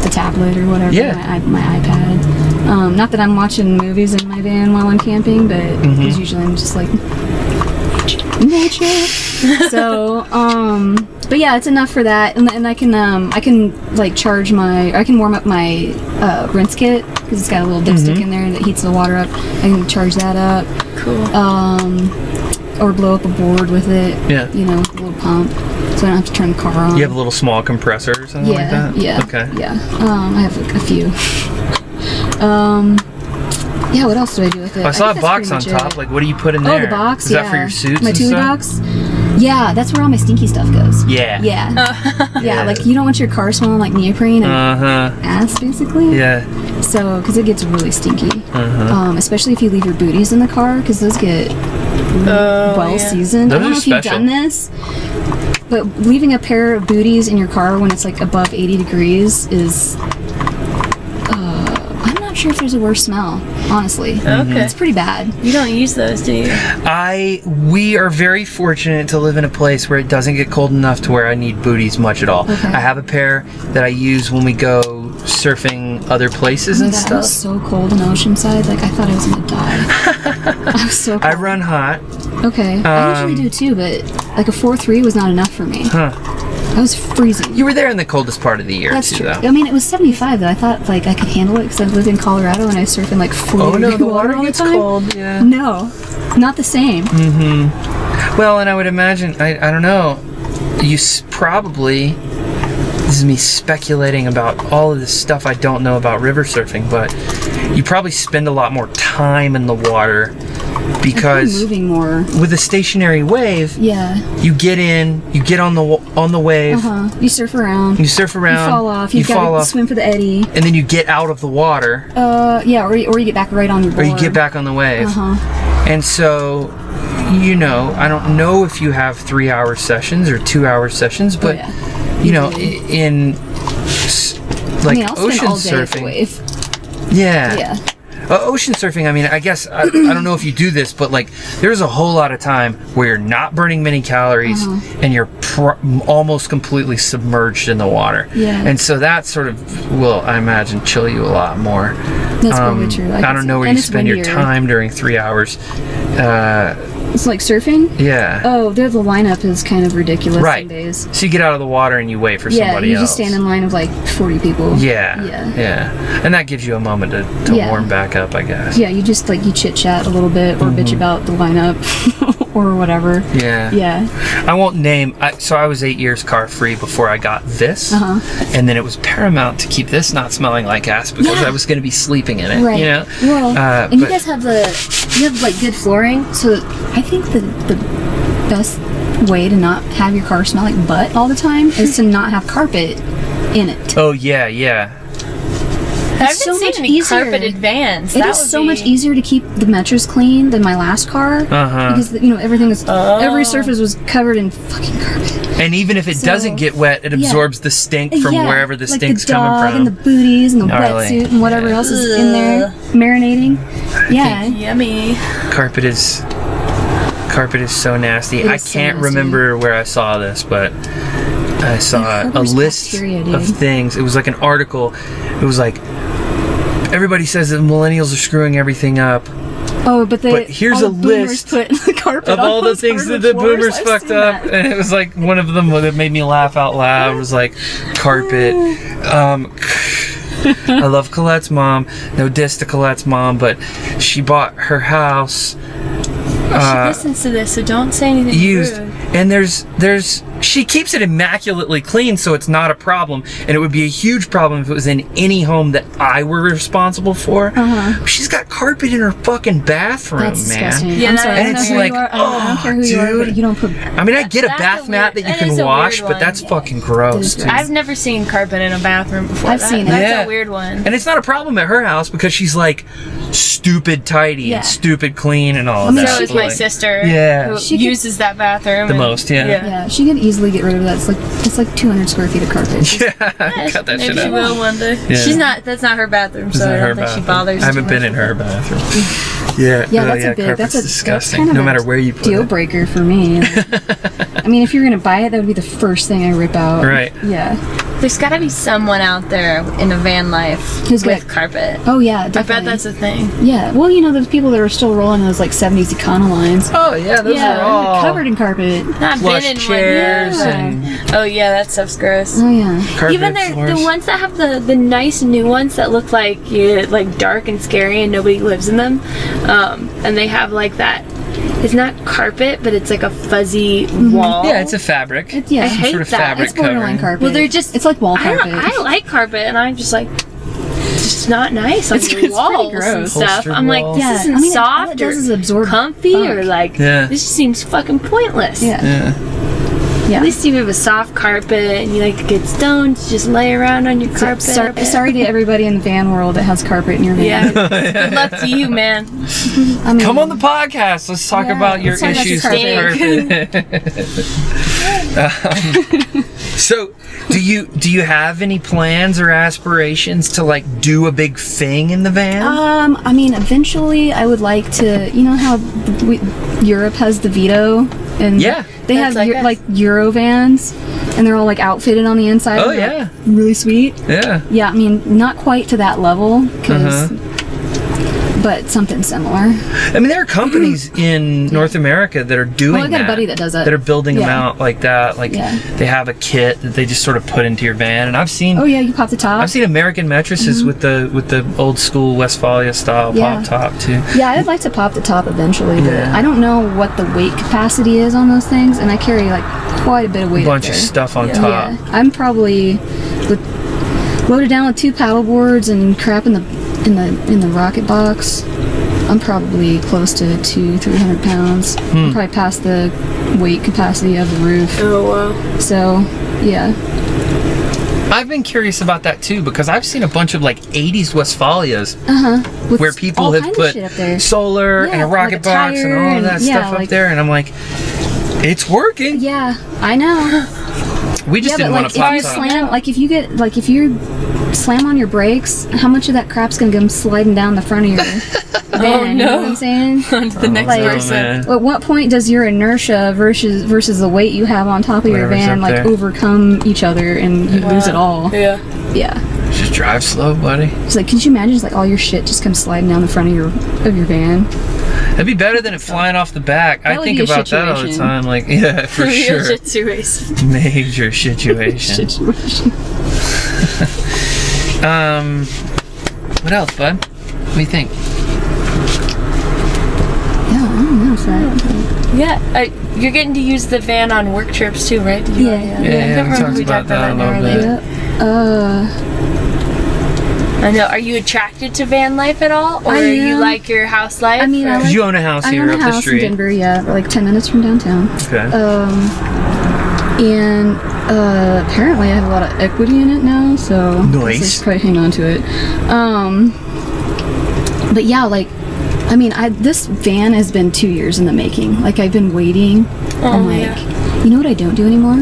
the tablet or whatever. Yeah. my iPad. Not that I'm watching movies in my van while I'm camping, but because usually I'm just like nature. So, but yeah, it's enough for that, and I can like charge I can warm up my rinse kit because it's got a little dipstick in there that heats the water up. I can charge that up. Cool. Or blow up a board with it. Yeah. You know, a little pump, so I don't have to turn the car on. you have a little small compressor or something like that? Yeah. Okay. Yeah. I have like, a few. Yeah. What else do I do with it? I saw a think that's box pretty on much top. it. Like, what do you put in Oh, there? the box. Is yeah. that for your suits My and Tui stuff? box. Yeah, that's where all my stinky stuff goes. Yeah. Yeah. Yeah. Like you don't want your car smelling like neoprene and ass, basically. Yeah. So, because it gets really stinky, Uh-huh. especially if you leave your booties in the car, because those get well seasoned. Those I don't are know if you've special. done this, but leaving a pair of booties in your car when it's like above 80 degrees is. I'm not sure if there's a worse smell, honestly. Okay. It's pretty bad. You don't use those, do you? We are very fortunate to live in a place where it doesn't get cold enough to where I need booties much at all. Okay. I have a pair that I use when we go surfing other places and That stuff. was so cold in Oceanside, like I thought I was gonna die. I was so cold. I run hot. Okay, I usually do too, but like a 4.3 was not enough for me. Huh. I was freezing. You were there in the coldest part of the year That's too, true. though. I mean, it was 75 though. I thought like I could handle it because I lived in Colorado and I surf in like 40 Oh no, degree the water all the gets time. cold. Yeah. No, not the same. Well, and I would imagine, I don't know, probably, this is me speculating about all of this stuff I don't know about river surfing, but you probably spend a lot more time in the water I'm because moving more. with a stationary wave, Yeah. you get in, you get on the wave, You surf around. you surf around, You fall off. you You've got fall to off, swim for the eddy. and then you get out of the water, Yeah, or you get back right on your or board. you get back on the wave. Uh-huh. And so, you know, I don't know if you have 3-hour sessions or 2-hour sessions, but yeah. you know, like I'll ocean spend all day at the surfing. wave. Yeah. Ocean surfing, I mean, I guess, I don't know if you do this, but like, there's a whole lot of time where you're not burning many calories and you're almost completely submerged in the water. Yeah. And so that sort of will, I imagine, chill you a lot more. That's probably true. I don't know where you spend your time during 3 hours. It's like surfing? Yeah. Oh, the lineup is kind of ridiculous some days. So you get out of the water and you wait for somebody else. Yeah, you just stand in line of like 40 people. Yeah. And that gives you a moment to warm back up, I guess. Yeah, you just like, you chit chat a little bit or bitch about the lineup or whatever. Yeah. I won't name, so I was 8 years car free before I got this. And then it was paramount to keep this not smelling like ass because I was going to be sleeping in it, you know? Well, and you guys have you have like good flooring, so I think the best way to not have your car smell like butt all the time is to not have carpet in it. Oh, yeah. I haven't seen any carpeted vans. It is so much easier to keep the Metris clean than my last car because everything is every surface was covered in fucking carpet. And even if it doesn't get wet, it absorbs the stink from wherever the stink's the dog coming from. And the booties and the wetsuit and whatever else is in there marinating. Yummy. Carpet is so nasty. I can't remember where I saw this, but I saw a list of things. It was like an article. It was like, everybody says that millennials are screwing everything up. Oh, but here's a list put the carpet of all the things that the boomers fucked up, and it was like one of them that made me laugh out loud was like carpet. I love Colette's mom. No diss to Colette's mom, but she bought her house. She listens to this, so don't say anything used, rude. And there's she keeps it immaculately clean, so it's not a problem. And it would be a huge problem if it was in any home that I were responsible for. She's got carpet in her fucking bathroom, That's man. disgusting. Yeah, I'm sorry. And it's like, I don't care who you are, but you don't put. I mean, I get a bath mat that you can wash, but that's fucking gross, dude. I've never seen carpet in a bathroom before. I've seen it. That's a weird one. And it's not a problem at her house because she's like stupid tidy and stupid clean and all of that. So is my sister. Yeah. Who uses that bathroom the most. Yeah, she could easily get rid of that. It's like 200 square feet of carpet. Cut that shit out. Maybe she will one day. Yeah. She's not. That's not her bathroom, so I don't think she bothers. I haven't been in her bathroom. That's disgusting. Kind of no matter where you put deal it. breaker for me. I mean, if you're gonna buy it, that would be the first thing I rip out. Right. Yeah. There's got to be someone out there in a van life Who's with got carpet. Oh yeah, definitely. I bet that's a thing. Yeah. Well, those people that are still rolling those like 70s Econolines. Oh yeah, those are all covered in carpet. Not plush been in chairs one. and Oh yeah, that stuff's gross. Oh yeah. carpet Even floors. the ones that have the nice new ones that look like dark and scary and nobody lives in them, and they have like that. It's not carpet, but it's like a fuzzy wall. Yeah, it's a fabric. I Some hate sort of that. fabric It's borderline covering. carpet. Well, they're just. It's like wall carpet. I like carpet, and I'm just like. It's not nice on your it's walls pretty and gross. stuff. Upholstered I'm like, walls. this isn't all it soft does is or absorb comfy funk. or like. Yeah. This just seems fucking pointless. Yeah. At least you have a soft carpet and you like to get stoned, just lay around on your carpet. Sorry to everybody in the van world that has carpet in your van. Yeah. Good luck to you, man. I mean, Come on the podcast. Let's talk about your let's talk about issues your with carpet. So, do you have any plans or aspirations to like do a big thing in the van? I mean, eventually I would like to. You know how Europe has the Vito, and they have like Euro vans, and they're all like outfitted on the inside. Oh yeah, really sweet. Yeah. Yeah, I mean, not quite to that level, but something similar. I mean, there are companies in North America that are doing I got a buddy that does that. That are building them out like that. Like they have a kit that they just sort of put into your van, and I've seen. Oh yeah, you pop the top. I've seen American Metris with the old school Westphalia style pop top too. Yeah, I'd like to pop the top eventually, but I don't know what the weight capacity is on those things, and I carry like quite a bit of weight. A bunch of stuff on top. Yeah, I'm probably loaded down with 2 paddle boards and crap in the rocket box. I'm probably close to 200-300 pounds. I'm probably past the weight capacity of the roof. Oh wow. So yeah. I've been curious about that too because I've seen a bunch of like 80s Westphalias where people have put solar and a rocket box and all of that stuff up there, and I'm like, it's working. Yeah, I know. We just didn't want to pop top. If you slam on your brakes, how much of that crap's gonna come sliding down the front of your van? You know what I'm saying? Onto the next person. At what point does your inertia versus the weight you have on top of your Whatever's van up there. overcome each other and you lose it all? Yeah. Yeah. Just drive slow, buddy. It's like, could you imagine just like all your shit just comes sliding down the front of your van? That'd be better than it flying off the back. I would think be a about that all the situation. time. Like, yeah, for sure. Major situation. What else, bud? What do you think? Yeah, I don't know if that. Yeah, you're getting to use the van on work trips too, right? Yeah. I can't we remember talked if we about talked that a about little that bit. Yep. I know. Are you attracted to van life at all, or I are you am. like your house life? I mean, I or- like- Because you own a house I here own a up the house in street. Denver, yeah, like 10 minutes from downtown. Okay. And apparently I have a lot of equity in it now, so Nice. I should probably hang on to it. But yeah, like, I mean, this van has been 2 years in the making. Like, I've been waiting. I'm like, you know what I don't do anymore?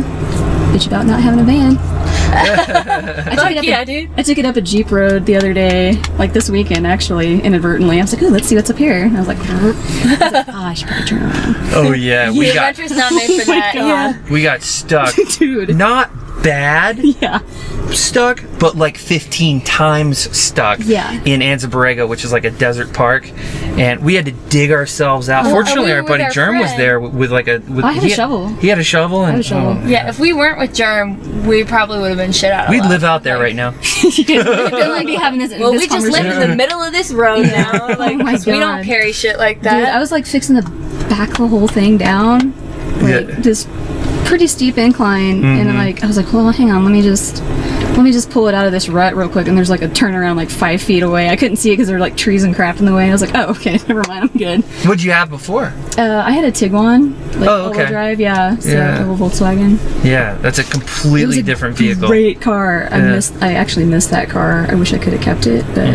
Bitch about not having a van. I took it up a Jeep Road the other day, like this weekend actually, inadvertently. I was like, "Ooh, let's see what's up here." And I was like, I should probably turn around." Oh yeah, we got Adventure's not made for that. Yeah. we got stuck. Dude. Not bad Yeah. stuck, but like 15 times stuck. Yeah. In Anza Borrego, which is like a desert park, and we had to dig ourselves out. Well, Fortunately, we were our buddy with our Germ was friend. there with like a. With, I had a shovel. He had a shovel. And, had a shovel. oh, Yeah, if we weren't with Germ, we probably would have been shit out of We'd luck. live out there right now. We'd like be having this. Well, this we just live in conversation. the middle of this road now. Like, Oh my 'cause we don't God. carry shit like Dude, that. I was like fixing to back the whole thing down, like Yeah. this pretty steep incline, and like I was like, well, hang on, let me just pull it out of this rut real quick. And there's like a turnaround like 5 feet away. I couldn't see it because there were like trees and crap in the way. I was like, oh, okay, never mind, I'm good. What'd you have before? I had a Tiguan, like Oh, okay. all-wheel drive, yeah, so Yeah. a little Volkswagen. Yeah, that's a It was completely a different vehicle. Great car. I actually missed that car. I wish I could have kept it, but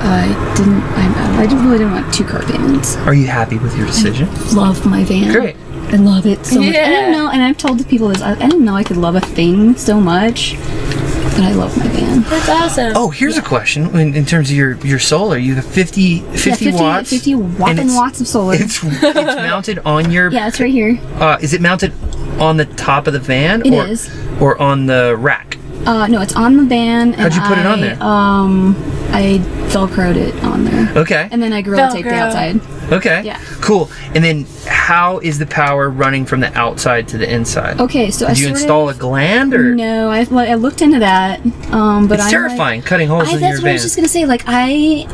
I didn't. I really didn't want 2 car payments. Are you happy with your decision? Love my van. Great. I love it so much. I Yeah. didn't know, and I've told the people this. I didn't know I could love a thing so much, but I love my van. That's awesome. Oh, here's a question. In terms of your solar, you have 50 watts. 50 and whopping it's- watts of solar. It's mounted on your. Yeah, it's right here. Is it mounted on the top of the van? It or, is. Or on the rack? No, it's on the van. How'd you put it on there? I Velcroed it on there. Okay. And then I Gorilla taped the Velcro. outside. Okay. Yeah. Cool. And then how is the power running from the outside to the inside? Okay, so Did you install a gland or? No, I looked into that, but It's terrifying cutting holes in your that's what I van. was just gonna say. Like I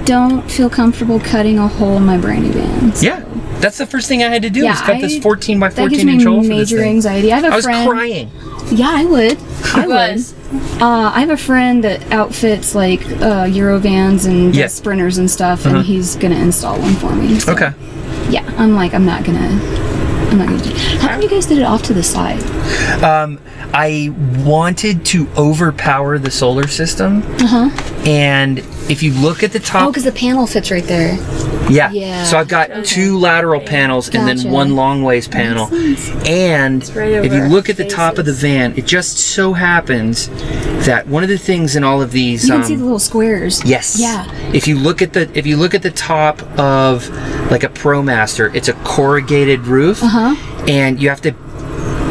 don't feel comfortable cutting a hole in my brand new van. So Yeah. That's the first thing I had to do Yeah, was cut this 14 by that gives 14 me inch hole for this major thing. anxiety. I have a I was friend. crying. Yeah, I would. I would. was. I have a friend that outfits like Eurovans and Yeah. sprinters and stuff, and he's gonna install one for me. So, Okay. Yeah, I'm not gonna do. How come you guys did it off to the side? I wanted to overpower the solar system. And if you look at the top. Oh, because the panel fits right there. Yeah. Yeah. So I've got 2 lateral panels and then Gotcha. 1 long ways panel. And right if you over look our at the top of the faces. van, it just so happens that one of the things in all of these You can see the little squares. yes. Yeah. If you look at the top of like a ProMaster, it's a corrugated roof. And you have to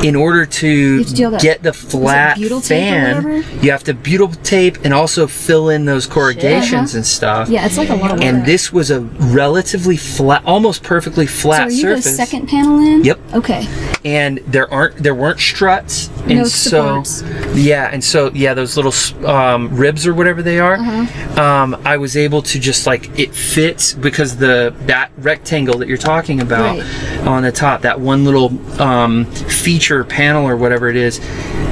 in order to have to do all that- get the flat butyl tape or fan, whatever? you have to butyl tape and also fill in those corrugations and stuff. Yeah, it's like a lot of work. And this was a relatively flat, almost perfectly so flat are you surface. the second panel in? Yep. Okay. And there weren't struts, and No so supports. those little ribs or whatever they are. I was able to just like it fits because that rectangle that you're talking about Right. on the top, that one little feature panel or whatever it is,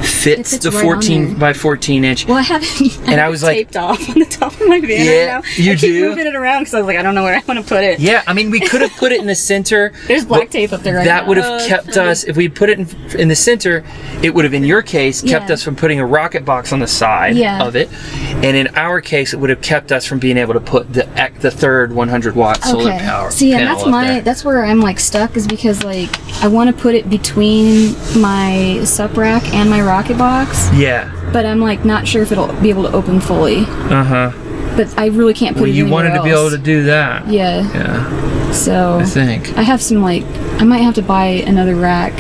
fits fits the right 14 on there. by 14 inch. Well, I have it I was like- taped off on the top of my van Yeah, right now. you I keep do? moving it around because I was like, I don't know where I want to put it. Yeah, I mean, we could have put it in the center. There's black but tape up there right that now. would have kept us, if we put it in the center, it would have, in your case, kept Yeah. us from putting a rocket box on the side Yeah. of it. And in our case, it would have kept us from being able to put the third 100 watt solar power See, and panel that's up there. that's where I'm like stuck is because like I want to put it between my sup rack and my rocket box. Yeah. But I'm like not sure if it'll be able to open fully. But I really can't put it anywhere wanted to be able to do that. Yeah. Yeah. So I think I have some like I might have to buy another rack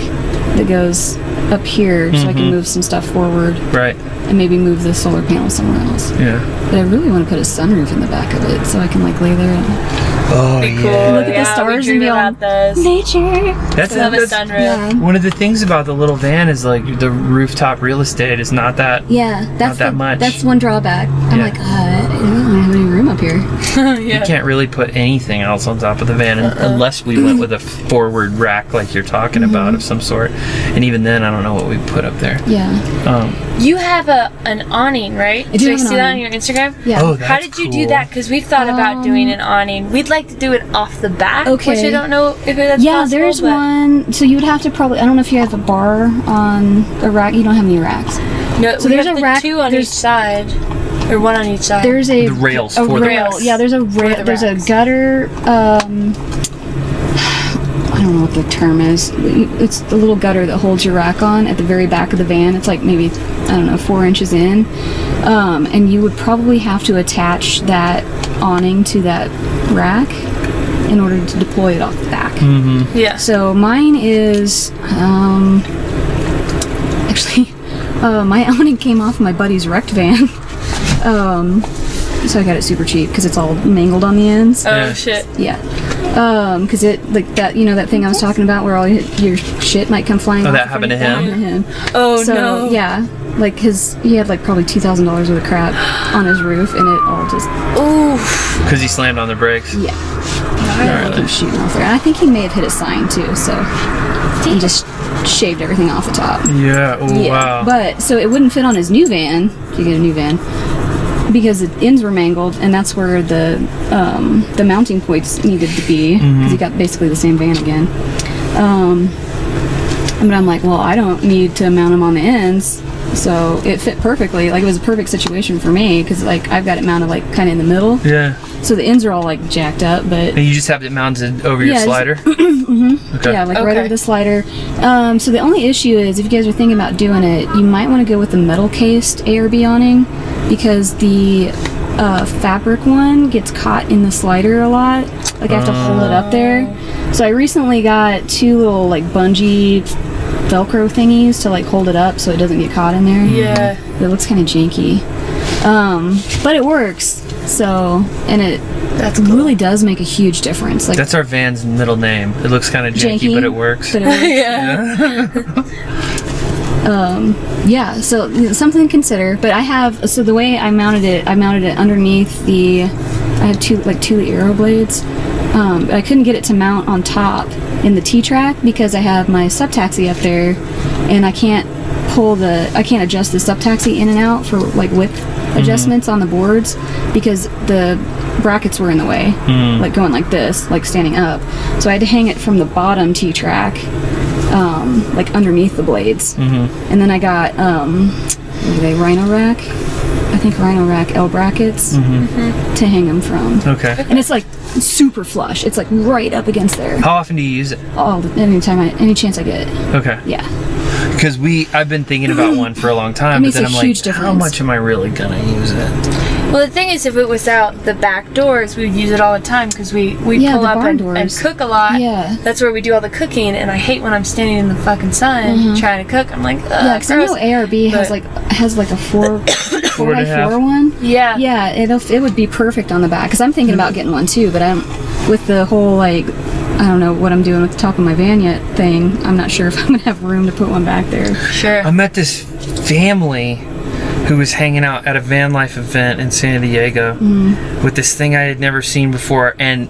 that goes up here so I can move some stuff forward. Right. And maybe move the solar panel somewhere else. Yeah. But I really want to put a sunroof in the back of it so I can like lay there and Oh, Be cool. yeah. look at the stars and be all nature. That's Love a sunroof. Yeah. one of the things about the little van is like the rooftop real estate is not that. Yeah, that's that much. That's one drawback. I'm Yeah. like, I don't have any room up here. You can't really put anything else on top of the van unless we went with a forward rack like you're talking about of some sort. And even then, I don't know what we put up there. Yeah. You have an awning, right? I do Did I have an see that on awning. your Instagram? Yeah. Oh, that's How did you do cool. that? Because we've thought about doing an awning. We'd like to do it off the back, Okay. which I don't know if that's Yeah, possible. there's but one. So you would have to probably. I don't know if you have a bar on a rack. You don't have any racks. No, So we there's have a the rack- two on each there's- side, or one on each side. There's a The rails a for the rail. racks. Yeah, there's a For the there's a racks. gutter. I don't know what the term is. It's the little gutter that holds your rack on at the very back of the van. It's like maybe, I don't know, 4 inches in. And you would probably have to attach that awning to that rack in order to deploy it off the back. yeah. So mine is, actually, my awning came off my buddy's wrecked van. So I got it super cheap because it's all mangled on the ends. Oh Yeah. shit. Yeah. Because it, like that, you know, that thing I was talking about where all your shit might come flying off. that before happened you to fall him? into him. Oh So, no. yeah. Like, he had like probably $2,000 worth of crap on his roof and it all just, Oof. Because he slammed on the brakes. yeah. It came shooting off there. And I think he may have hit a sign too, so he just shaved everything off the top. Yeah. Oh, Yeah. wow. But, so it wouldn't fit on his new van, if you get a new van, because the ends were mangled, and that's where the mounting points needed to be, because you got basically the same van again. But I'm like, well, I don't need to mount them on the ends, so it fit perfectly. Like, it was a perfect situation for me, because like I've got it mounted like kind of in the middle, Yeah. so the ends are all like jacked up, but And you just have it mounted over your Yeah, just- slider? Okay. yeah, like right Okay. over the slider. So the only issue is, if you guys are thinking about doing it, you might want to go with the metal cased ARB awning, because the fabric one gets caught in the slider a lot. Like I have to hold it up there. So I recently got 2 little like bungee Velcro thingies to like hold it up so it doesn't get caught in there. Yeah. It looks kind of janky, but it works. So, and it That's cool. really does make a huge difference. Like, That's our van's middle name. It looks kind of janky, but it works. but it works. Yeah, so you know, something to consider. But I have, so the way I mounted it underneath the, I have two Aero blades. But I couldn't get it to mount on top in the T-track because I have my subtaxi up there, and I can't adjust the subtaxi in and out for like width adjustments on the boards because the brackets were in the way, like going like this, like standing up. So I had to hang it from the bottom T-track, like underneath the blades. And then I got, what are they, Rhino Rack? I think Rhino Rack L brackets to hang them from. Okay. And it's like super flush. It's like right up against there. How often do you use it? Any chance I get. Okay. Yeah. Because I've been thinking about one for a long time, It but then makes I'm a like, huge how difference. much am I really gonna use it? Well, the thing is, if it was out the back doors, we would use it all the time because we Yeah, pull the up barn and doors. cook a lot. Yeah. That's where we do all the cooking, and I hate when I'm standing in the fucking sun trying to cook. I'm like, ugh, Yeah, because I know gross. ARB has But- like a 4 Four and a half. 4x4 one. Yeah. Yeah, it would be perfect on the back. Because I'm thinking about getting one too, but I'm with the whole like, I don't know what I'm doing with the top of my van yet thing. I'm not sure if I'm gonna have room to put one back there. Sure. I met this family who was hanging out at a van life event in San Diego with this thing I had never seen before, and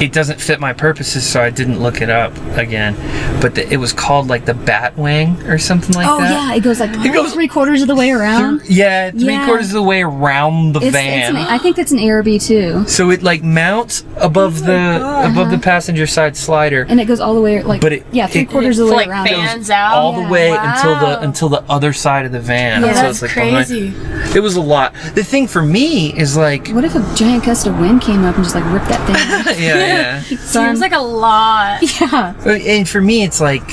it doesn't fit my purposes, so I didn't look it up again. But it was called like the Bat Wing or something like Oh that. yeah, it goes like goes 3/4 of the way around. Yeah, three-quarters of the way around the It's van. I think that's an ARB too, So it like mounts above the passenger side slider, and it goes all the way like But it- 3/4 of the way like around. fans out. all the way Wow. until the other side of the van. Yeah. So That's it's like behind- crazy. It was a lot. The thing for me is like, What if a giant gust of wind came up and just like ripped that thing? yeah, Yeah. Seems like a lot. Yeah. And for me, it's like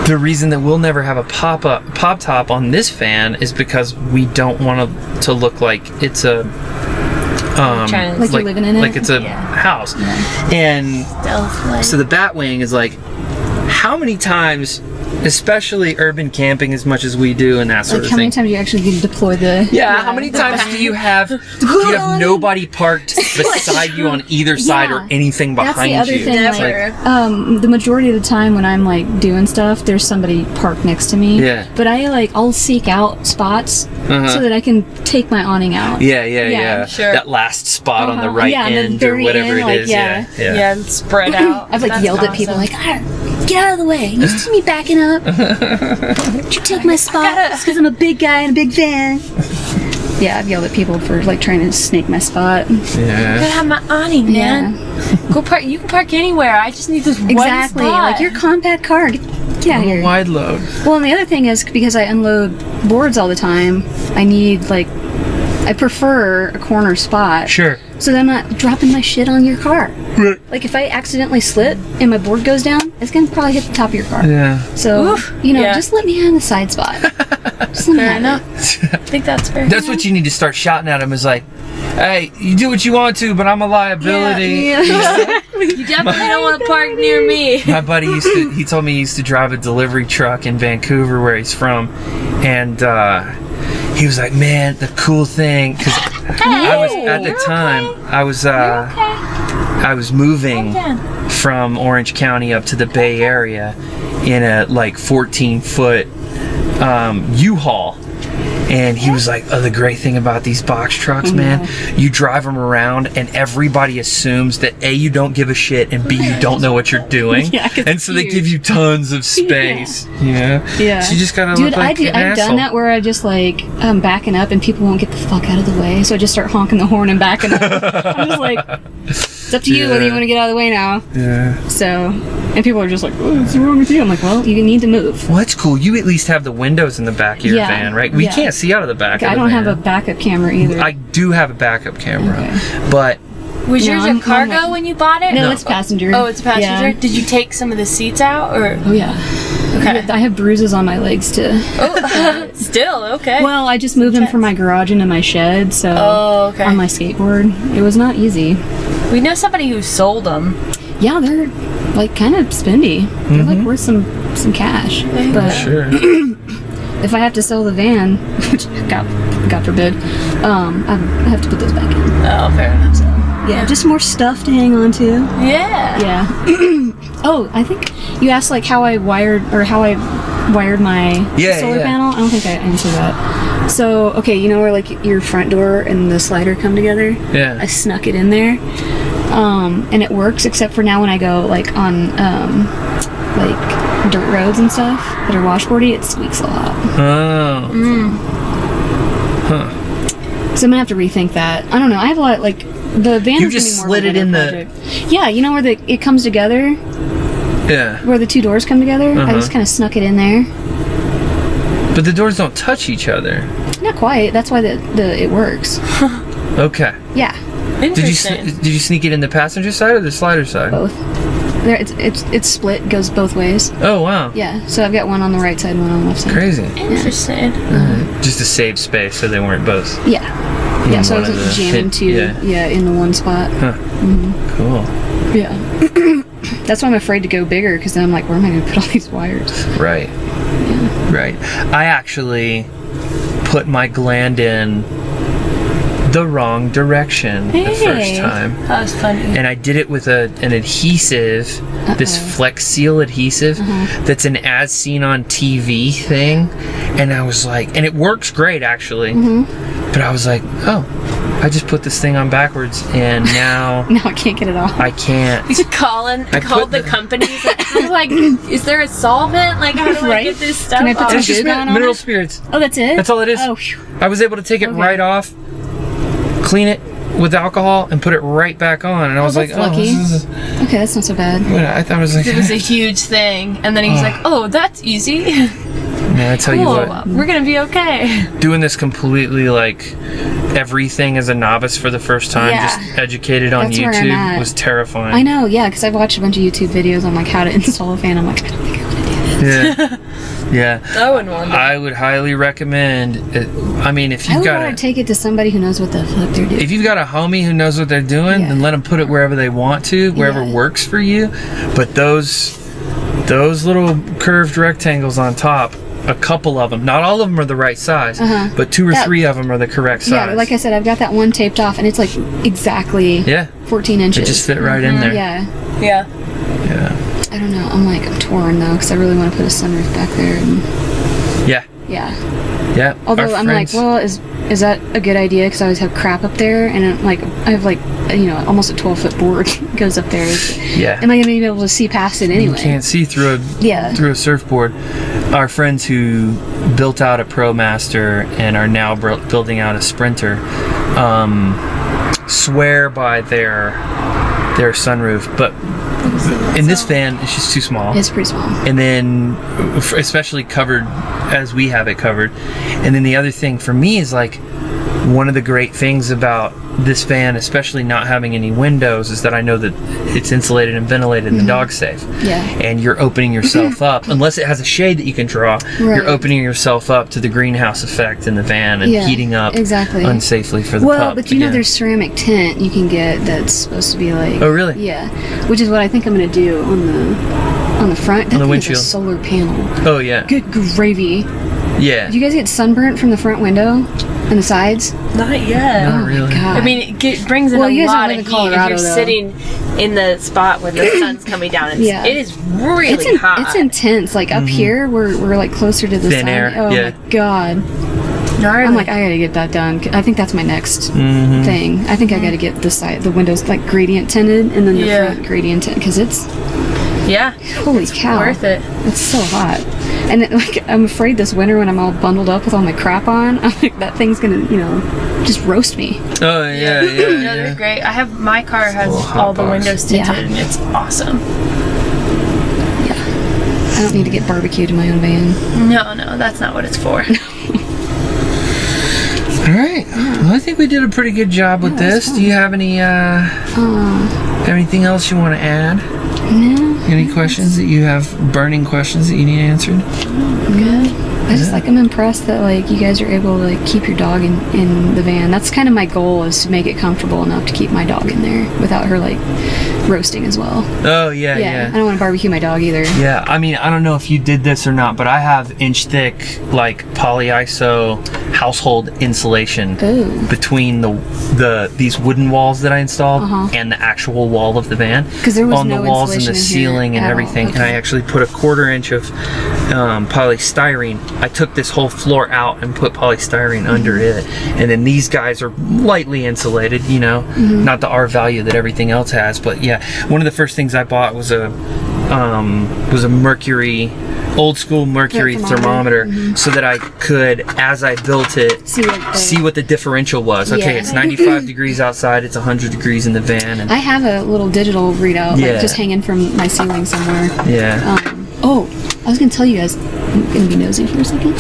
the reason that we'll never have a pop top on this van is because we don't want to look like it's a like you're living in it? like it's a house. Yeah. And Stealth-like. so the Batwing is like, how many times, especially urban camping as much as we do and that sort Like of how thing. many times you actually get to deploy the... How many times do you have nobody parked beside you on either side or anything behind That's the other you? thing. Never. Like, the majority of the time when I'm like doing stuff, there's somebody parked next to me. Yeah. But I'll seek out spots so that I can take my awning out. Yeah. Sure. That last spot on the right Yeah, the end or very whatever end, it like, is. yeah. Yeah, and spread out. I've like That's yelled at people awesome. like, get out of the way. You see me backing up? Did you take my spot? It's because I'm a big guy in a big van. Yeah, I've yelled at people for like trying to snake my spot. I gotta have my awning, man. Go park. You can park anywhere. I just need this one Exactly. spot. Like your compact car. Get out of here. Wide load. Well, and the other thing is because I unload boards all the time, I prefer a corner spot. Sure. So that I'm not dropping my shit on your car. Right. Like if I accidentally slip and my board goes down, it's gonna probably hit the top of your car. Yeah. So, Oof. just let me have the side spot. Just let me Fair have enough. it. I think that's fair. That's what you need to start shouting at him is like, hey, you do what you want to, but I'm a liability. Yeah. You definitely don't want to park near me. My buddy he told me he used to drive a delivery truck in Vancouver where he's from. And he was like, man, the cool thing, because I was, at the time, I was moving from Orange County up to the Bay Area in a like 14-foot U-Haul. And he was like, the great thing about these box trucks, man, you drive them around and everybody assumes that A, you don't give a shit, and B, you don't know what you're doing. Yeah, 'cause and so they give you tons of space. Yeah. So you just gotta look like an I've asshole. done that where I just like I'm backing up and people won't get the fuck out of the way, so I just start honking the horn and backing up. I'm just like, it's up to you whether you want to get out of the way now. Yeah. So, and people are just like, what's wrong with you? I'm like, well, you need to move. Well, that's cool. You at least have the windows in the back of your Yeah. van, right? We Yeah. can't see out of the back of I the don't van. have a backup camera either. I do have a backup camera, Okay. but Was No, yours I'm a cargo like- when you bought it? no, it's passenger. Oh, it's a passenger? Yeah. Did you take some of the seats out? Or Oh yeah. Okay. I have bruises on my legs too. Oh, still, okay. Well, I just moved them from my garage into my shed, so Oh, okay. on my skateboard. It was not easy. We know somebody who sold them. Yeah, they're like kind of spendy. They're like worth some cash. But sure. if I have to sell the van, which God forbid, I have to put those back in. Oh, fair enough. Yeah, just more stuff to hang on to. Yeah. Yeah. Oh, I think you asked like how I wired my solar panel. I don't think I answered that. So, okay, you know where like your front door and the slider come together? Yeah. I snuck it in there. And it works except for now when I go like on like dirt roads and stuff that are washboardy, it squeaks a lot. Oh. So I'm gonna have to rethink that. I don't know. I have a lot like the van. You is just gonna be more slid of it a in project. Yeah, you know where it comes together, Yeah. where the two doors come together. I just kind of snuck it in there. But the doors don't touch each other. Not quite. That's why it works. Okay. Yeah, Did you Interesting. did you sneak it in the passenger side or the slider side? both. There, it's split. Goes both ways. Oh wow. Yeah. So I've got one on the right side, and one on the left side. Crazy. Interesting. Just to save space so they weren't both. Yeah. Yeah. So I one was of like, the jamming pit- two. yeah. In the one spot. Cool. Yeah. That's why I'm afraid to go bigger because then I'm like, where am I going to put all these wires? Right. Right. I actually put my gland in the wrong direction the first Hey. time. That was funny. And I did it with an adhesive, this Flex Seal adhesive that's an as seen on TV thing. And I was like, and it works great actually. But I was like, oh, I just put this thing on backwards and now No, I can't get it off. I can't. You should call put the the- companies. Like, how do I? Is there a solvent? Like, how do I Right? get this stuff Can I put off? some It's just Good on mineral it? spirits. Oh, that's it? That's all it is. Oh, phew. I was able to take it Okay. right off, clean it with alcohol, and put it right back on. And I was like, that's lucky. this is... Okay, that's not so bad. I thought it was like... It was a huge thing, and then he was like, "Oh, that's easy." Man, I tell you Cool. what, We're gonna be okay. doing this completely like everything as a novice for the first time, Yeah. just educated on That's where I'm YouTube, at. was terrifying. I know, yeah, because I've watched a bunch of YouTube videos on like how to install a fan. I'm like, I don't think I want to do this. Yeah. Yeah. I wouldn't want I would highly recommend it. I mean, if I you've would got want to take it to somebody who knows what the fuck they're doing. if you've got a homie who knows what they're doing, Yeah. then let them put it wherever they want to, wherever Yeah. works for you. But those little curved rectangles on top, a couple of them, not all of them are the right size, but 2 or 3 of them are the correct size. Yeah, like I said, I've got that one taped off, and it's like exactly 14 inches. It just fit right in there. Yeah. Yeah. Yeah. I don't know. I'm torn though, because I really want to put a sunroof back there. And Yeah. yeah. Yeah. Although I'm like, well, is that a good idea? Because I always have crap up there, and I have almost a 12-foot board goes up there. Yeah. Am I gonna be able to see past it anyway? You can't see through a surfboard. Our friends who built out a ProMaster and are now building out a Sprinter swear by their sunroof, but in this van it's just too small. It's pretty small. And then especially covered as we have it covered. And then the other thing for me is like, one of the great things about this van, especially not having any windows, is that I know that it's insulated and ventilated and the dog's safe. Yeah. And you're opening yourself up, unless it has a shade that you can draw, you're opening yourself up to the greenhouse effect in the van and heating up unsafely for the pup. Well, but you know there's ceramic tint you can get that's supposed to be like... Oh, really? Yeah. Which is what I think I'm going to do on the front. On the windshield. Is a solar panel. Oh, yeah. Good gravy. Yeah. Do you guys get sunburnt from the front window and the sides? Not yet. Not really. God. I mean, it brings in you a guys lot don't of live in heat if Colorado, you're though. sitting in the spot where the sun's coming down. It is really hot. It's intense. Like up here, we're like closer to the Thin sun. air, Oh yeah. my god. Gnarly. I'm like, I gotta get that done. I think that's my next thing. I think I gotta get the windows like gradient tinted, and then the front gradient tinted, because it's holy cow, worth it. It's so hot. And then, like, I'm afraid this winter when I'm all bundled up with all my crap on, I'm like, that thing's gonna, just roast me. Oh, yeah. No, they're great. My car has all the windows tinted, and it's awesome. Yeah. I don't need to get barbecued in my own van. No, that's not what it's for. All right. Well, I think we did a pretty good job with this. Do you have anything else you want to add? No. Any questions that you have, burning questions that you need answered? Good. I just I'm impressed that like you guys are able to like keep your dog in the van. That's kind of my goal, is to make it comfortable enough to keep my dog in there without her like roasting as well. Oh yeah. I don't want to barbecue my dog either. Yeah, I mean, I don't know if you did this or not, but I have inch thick like polyiso household insulation between these wooden walls that I installed and the actual wall of the van. Because there was on no the walls and the insulation in ceiling here and at all. everything. Okay. And I actually put a 1/4 inch of polystyrene. I took this whole floor out and put polystyrene under it, and then these guys are lightly insulated, not the R value that everything else has, but yeah, one of the first things I bought was a mercury, old school mercury thermometer, so that I could, as I built it, see what the differential was. Okay, it's 95 degrees outside, it's 100 degrees in the van. And I have a little digital readout like just hanging from my ceiling somewhere. Yeah. I was gonna tell you guys, I'm gonna be nosy for a second.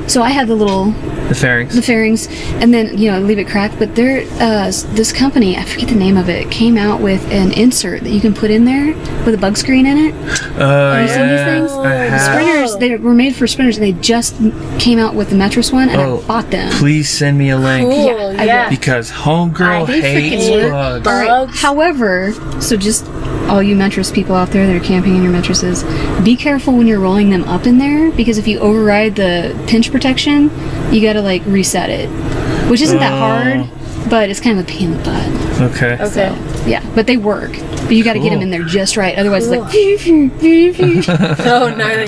So I had the fairings, and then leave it cracked. But there, this company, I forget the name of it, came out with an insert that you can put in there with a bug screen in it. Have you seen these things? Sprinters, they were made for sprinters, and they just came out with the Metris one, and I bought them. Please send me a link. Cool, yeah. Because homegirl hates bugs. All right. However, so just all you Metris people out there that are camping in your mattresses, be careful when you're rolling them up in there, because if you override the pinch protection, you gotta like reset it, which isn't that hard, but it's kind of a pain in the butt. Okay. So, yeah, but they work. But you gotta get them in there just right, otherwise it's like Oh, gnarly.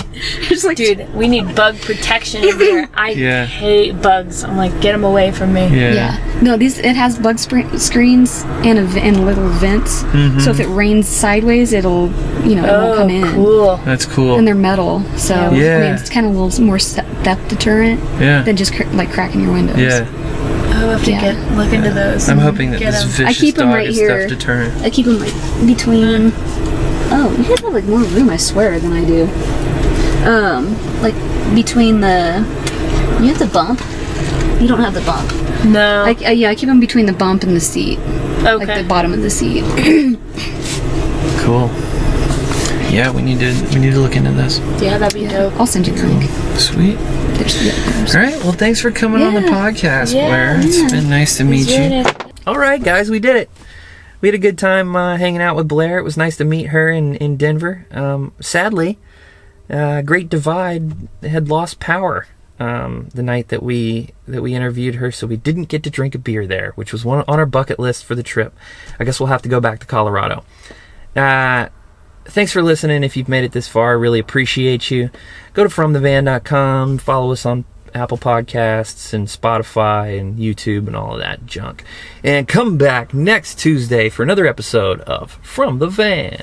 it's like, dude, we need bug protection in here. I hate bugs. I'm like, get them away from me. Yeah. No, it has bug screens and little vents. So if it rains sideways, it'll it won't come in. Cool. That's cool. And they're metal, so I mean, it's kind of a little more theft deterrent than just like cracking your windows. Yeah. I'll have to look into those. I'm hoping that this vicious I keep them dog right is here. theft deterrent. I keep them like between. Oh, you guys have like more room, I swear, than I do. like between the. You have the bump. You don't have the bump. No. I keep them between the bump and the seat. Okay. Like the bottom of the seat. Cool. Yeah, we need to look into this. Yeah, that'd be dope. I'll send you the link. Sweet. There's All right. Well, thanks for coming on the podcast, Blair. It's been nice to meet you. All right, guys, we did it. We had a good time hanging out with Blair. It was nice to meet her in Denver. Sadly, Great Divide had lost power the night that we interviewed her, so we didn't get to drink a beer there, which was one on our bucket list for the trip. I guess we'll have to go back to Colorado. Thanks for listening. If you've made it this far, I really appreciate you. Go to FromTheVan.com, follow us on Apple Podcasts and Spotify and YouTube and all of that junk. And come back next Tuesday for another episode of From the Van.